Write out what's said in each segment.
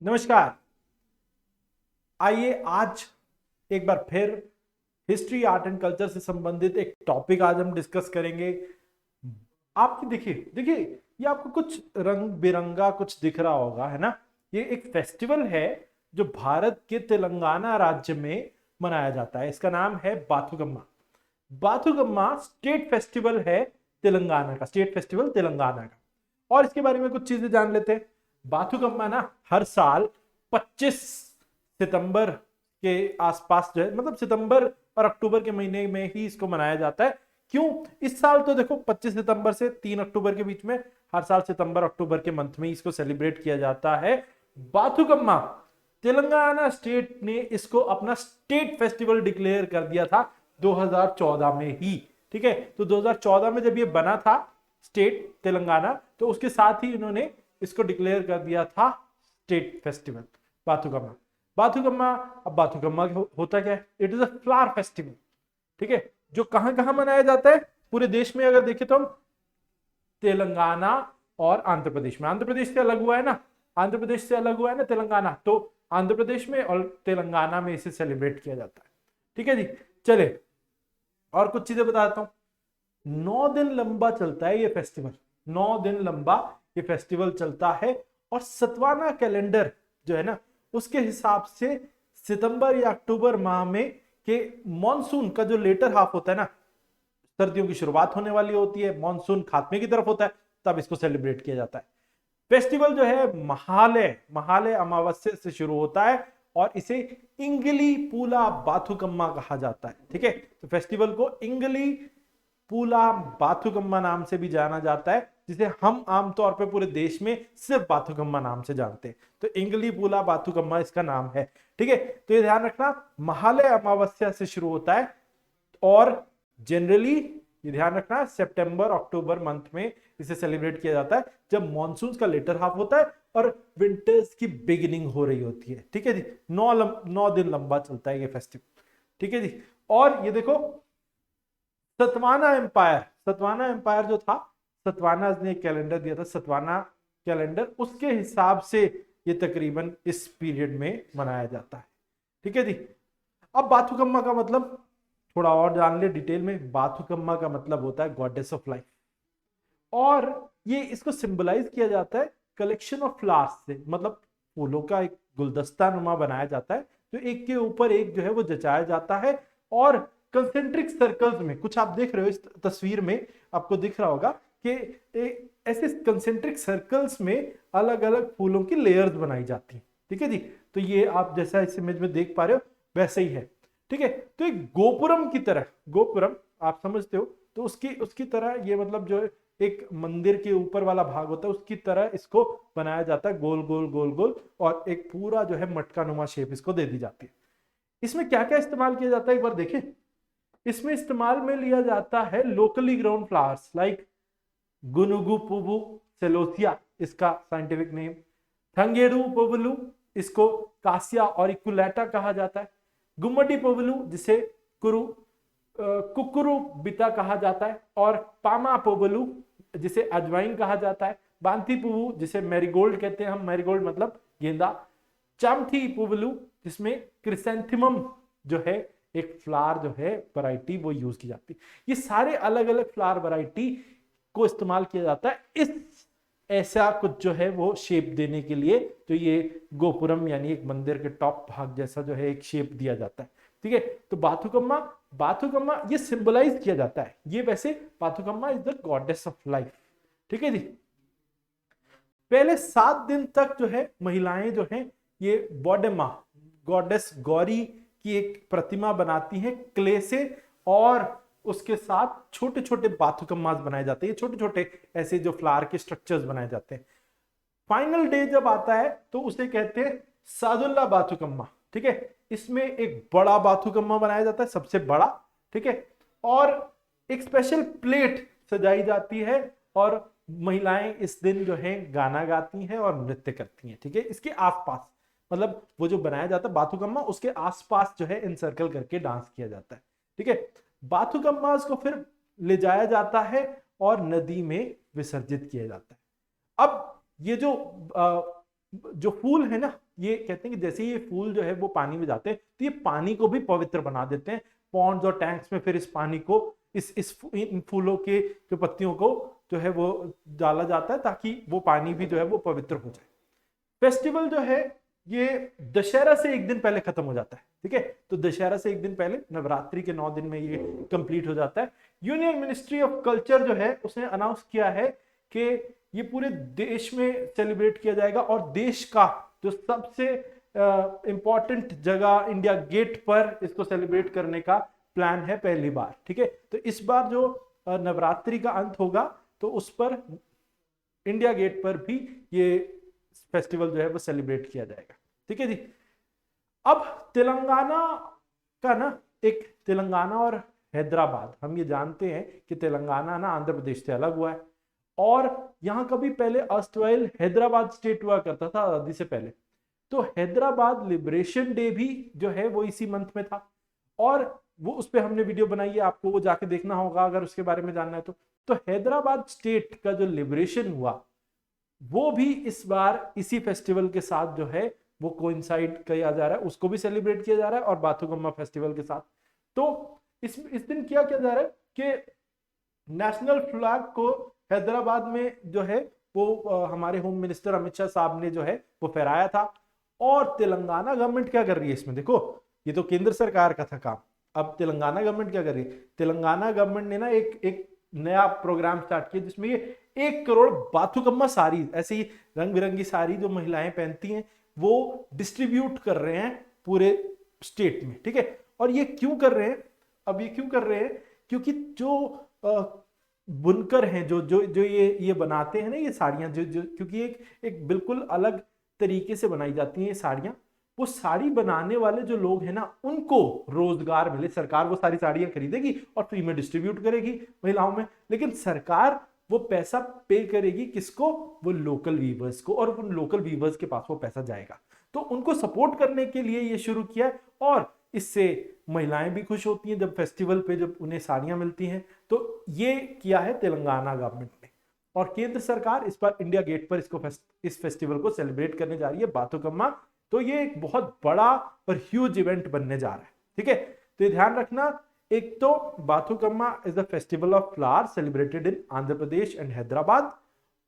नमस्कार। आइए आज एक बार फिर हिस्ट्री आर्ट एंड कल्चर से संबंधित एक टॉपिक आज हम डिस्कस करेंगे। आपकी देखिए देखिए ये आपको कुछ रंग बिरंगा कुछ दिख रहा होगा, है ना। ये एक फेस्टिवल है जो भारत के तेलंगाना राज्य में मनाया जाता है। इसका नाम है बाथुकम्मा। बाथुकम्मा स्टेट फेस्टिवल है तेलंगाना का, स्टेट फेस्टिवल तेलंगाना का। और इसके बारे में कुछ चीजें जान लेते हैं। बाथुकम्मा ना हर साल 25 सितंबर के आसपास जो है, मतलब सितंबर और अक्टूबर के महीने में ही इसको मनाया जाता है। क्यों? इस साल तो देखो 25 सितंबर से 3 अक्टूबर के बीच में, हर साल सितंबर अक्टूबर के मंथ में इसको सेलिब्रेट किया जाता है। बाथुकम्मा तेलंगाना स्टेट ने इसको अपना स्टेट फेस्टिवल डिक्लेयर कर दिया था 2014 में ही। ठीक है, तो 2014 में जब ये बना था स्टेट तेलंगाना, तो उसके साथ ही इन्होंने इसको डिक्लेयर कर दिया था स्टेट फेस्टिवल बाथुकम्मा। बाथुकम्मा, अब बाथुकम्मा होता क्या है? It is a flower festival. ठीक है, जो कहां कहां मनाया जाता है पूरे देश में, अगर देखें तो हम तेलंगाना और आंध्र प्रदेश में। आंध्र प्रदेश से अलग हुआ है ना, आंध्र प्रदेश से अलग हुआ है ना तेलंगाना, तो आंध्र प्रदेश में और तेलंगाना में इसे सेलिब्रेट किया जाता है। ठीक है जी, चले और कुछ चीजें बताता हूं। 9 दिन लंबा चलता है ये फेस्टिवल, 9 दिन लंबा ये फेस्टिवल चलता है। और सतवाना कैलेंडर जो है ना, उसके हिसाब से सितंबर या अक्टूबर माह में के मॉनसून का जो लेटर हाफ होता है ना, सर्दियों की शुरुआत होने वाली होती है, मॉनसून खात्मे की तरफ होता है, तब इसको सेलिब्रेट किया जाता है। फेस्टिवल जो है महालय महालय अमावस्या से शुरू होता है और इसे इंगली पूला बाथुकम्मा कहा जाता है। ठीक है, तो फेस्टिवल को इंगली पूला बाथुकम्मा नाम से भी जाना जाता है, जिसे हम आमतौर पे पूरे देश में सिर्फ बाथुकम्मा नाम से जानते हैं। तो इंगली पूला बाथुकम्मा इसका नाम है। ठीक है, तो ये ध्यान रखना, महालय अमावस्या से शुरू होता है और जनरली ये ध्यान रखना सितंबर अक्टूबर मंथ में इसे सेलिब्रेट किया जाता है, जब मॉनसून का लेटर हाफ होता है और विंटर्स की बिगिनिंग हो रही होती है। ठीक है जी, 9 दिन लंबा चलता है ये फेस्टिवल। ठीक है जी, और ये देखो सतवाना एम्पायर जो था, सतवाना ने कैलेंडर दिया था, सतवाना कैलेंडर, उसके हिसाब से ये तकरीबन इस पीरियड में मनाया जाता है। ठीक है जी, अब बाथुकम्मा का मतलब थोड़ा और जान ले डिटेल में। बाथुकम्मा का मतलब होता है गॉडेस ऑफ लाइफ, और ये इसको सिंबलाइज किया जाता है कलेक्शन ऑफ फ्लावर्स से, मतलब फूलों का एक गुलदस्ता नुमा बनाया जाता है, जो एक के ऊपर एक जो है वो जचाया जाता है। और कंसेंट्रिक सर्कल्स में, कुछ आप देख रहे हो इस तस्वीर में, आपको दिख रहा होगा कि ऐसे कंसेंट्रिक सर्कल्स में अलग अलग फूलों की लेयर्स बनाई जाती हैं। ठीक है जी, तो ये आप जैसा इस इमेज में देख पा रहे हो वैसे ही है। ठीक है, तो एक गोपुरम की तरह, गोपुरम आप समझते हो, तो उसकी उसकी तरह ये, मतलब जो एक मंदिर के ऊपर वाला भाग होता है उसकी तरह इसको बनाया जाता है, गोल गोल गोल गोल, और एक पूरा जो है मटका नुमा शेप इसको दे दी जाती है। इसमें क्या क्या इस्तेमाल किया जाता है एक बार देखें। इसमें इस्तेमाल में लिया जाता है लोकली ग्रोन फ्लावर्स लाइक गुनुगु पुबु सेलोसिया, इसका साइंटिफिक नेम। थंगेरू पोबलू, इसको कासिया और इकुलेटा कहा जाता है। गुम्मटी पोबलू, जिसे कुरु कुकुरु बिता कहा जाता है। और पामा पोबलू, जिसे अजवाइन कहा जाता है। बांती पुबू, जिसे मैरीगोल्ड कहते हैं हम, मैरीगोल्ड मतलब गेंदा। चामथी पुबलू, जिसमें क्रिसेंथिमम जो है एक फ्लावर जो है वैरायटी वो यूज की जाती है। ये सारे अलग अलग फ्लावर वैरायटी को इस्तेमाल किया जाता है इस ऐसा कुछ जो है वो शेप देने के लिए, तो ये गोपुरम यानी एक मंदिर के टॉप भाग जैसा जो है एक शेप दिया जाता है। ठीक है, तो बाथुकम्मा बाथुकम्मा ये सिंबलाइज किया जाता है, ये वैसे Bathukamma is the goddess of life. ठीक है जी, पहले 7 दिन तक जो है महिलाएं जो हैं ये बॉडेमा, गॉडेस गौरी की एक प्रतिमा बनाती हैं क्ले से, और उसके साथ छोटे छोटे बाथुकम्मास बनाए जाते हैं, छोटे छोटे ऐसे जो फ्लावर के स्ट्रक्चर्स बनाए जाते हैं। फाइनल डे जब आता है तो उसे कहते हैं सादुल्ला बाथुकम्मा। ठीक है, इसमें एक बड़ा बाथुकम्मा बनाया जाता है, सबसे बड़ा। ठीक है, और एक स्पेशल प्लेट सजाई जाती है, और महिलाएं इस दिन जो है गाना गाती हैं और नृत्य करती हैं। ठीक है, इसके आसपास, मतलब वो जो बनाया जाता है बाथुकम्मा, उसके आसपास जो है इनसर्कल करके डांस किया जाता है। ठीक है, बाथुकम्मा को फिर ले जाया जाता है और नदी में विसर्जित किया जाता है। अब ये जो फूल है ना, ये कहते हैं कि जैसे ये फूल जो है वो पानी में जाते हैं तो ये पानी को भी पवित्र बना देते हैं। पॉन्ड्स और टैंक्स में फिर इस पानी को इन फूलों के जो पत्तियों को जो है वो डाला जाता है ताकि वो पानी भी जो है वो पवित्र हो जाए। फेस्टिवल जो है ये दशहरा से एक दिन पहले खत्म हो जाता है, ठीक है। तो दशहरा से एक दिन पहले नवरात्रि के 9 दिन में ये कंप्लीट हो जाता है। यूनियन मिनिस्ट्री ऑफ कल्चर जो है उसने अनाउंस किया है कि ये पूरे देश में सेलिब्रेट किया जाएगा और देश का जो सबसे इंपॉर्टेंट जगह इंडिया गेट पर इसको सेलिब्रेट करने का प्लान है पहली बार, ठीक है। तो इस बार जो नवरात्रि का अंत होगा तो उस पर इंडिया गेट पर भी ये फेस्टिवल जो है वो सेलिब्रेट किया जाएगा, ठीक है जी। अब तेलंगाना का ना, एक तेलंगाना और हैदराबाद, हम ये जानते हैं कि तेलंगाना ना आंध्र प्रदेश से अलग हुआ है और यहां कभी पहले अर्स्टवाइल हैदराबाद स्टेट हुआ करता था आजादी से पहले। तो हैदराबाद लिबरेशन डे भी जो है वो इसी मंथ में था और वो उस पर हमने वीडियो बनाई है, आपको वो जाके देखना होगा अगर उसके बारे में जानना है तो हैदराबाद स्टेट का जो लिबरेशन हुआ वो भी इस बार इसी फेस्टिवल के साथ जो है वो कोइंसाइड किया जा रहा है, उसको भी सेलिब्रेट किया जा रहा है और बाथुकम्मा फेस्टिवल के साथ। तो इस दिन क्या किया जा रहा है कि नेशनल फ्लैग को हैदराबाद में जो है वो हमारे होम मिनिस्टर अमित शाह साहब ने जो है वो फहराया था। और तेलंगाना गवर्नमेंट क्या कर रही है इसमें, देखो ये तो केंद्र सरकार का था काम, अब तेलंगाना गवर्नमेंट क्या कर रही है। तेलंगाना गवर्नमेंट ने ना एक नया प्रोग्राम स्टार्ट किया जिसमें ये 1 करोड़ बाथुकम्मा साड़ी, ऐसी ही रंग बिरंगी साड़ी जो महिलाएं पहनती हैं वो डिस्ट्रीब्यूट कर रहे हैं पूरे स्टेट में, ठीक है। और ये क्यों कर रहे हैं, अब ये क्यों कर रहे हैं, क्योंकि जो बुनकर हैं जो जो जो ये बनाते हैं ना ये साड़ियां, जो क्योंकि एक बिल्कुल अलग तरीके से बनाई जाती हैं ये साड़ियां, वो साड़ी बनाने वाले जो लोग हैं ना उनको रोजगार मिले। सरकार वो सारी साड़ियां खरीदेगी और फ्री में डिस्ट्रीब्यूट करेगी महिलाओं में, लेकिन सरकार वो पैसा पे करेगी किसको, वो लोकल वीवर्स को, और उन लोकल वीवर्स के पास वो पैसा जाएगा। तो उनको सपोर्ट करने के लिए ये शुरू किया और इससे महिलाएं भी खुश होती हैं जब फेस्टिवल पे जब उन्हें साड़ियां मिलती हैं। तो ये किया है तेलंगाना गवर्नमेंट ने और केंद्र सरकार इस बार इंडिया गेट पर इस फेस्टिवल को सेलिब्रेट करने जा रही है, बाथुकम्मा। तो ये एक बहुत बड़ा और ह्यूज इवेंट बनने जा रहा है, ठीक है। तो ये ध्यान रखना, एक तो Bathukamma is the festival of flower celebrated in Andhra Pradesh and Hyderabad,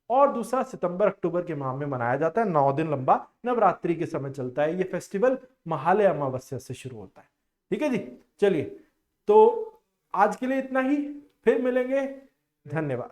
और दूसरा सितंबर अक्टूबर के माह में मनाया जाता है, 9 दिन लंबा नवरात्रि के समय चलता है। ये फेस्टिवल महालय अमावस्या से शुरू होता है, ठीक है जी। चलिए तो आज के लिए इतना ही, फिर मिलेंगे, धन्यवाद।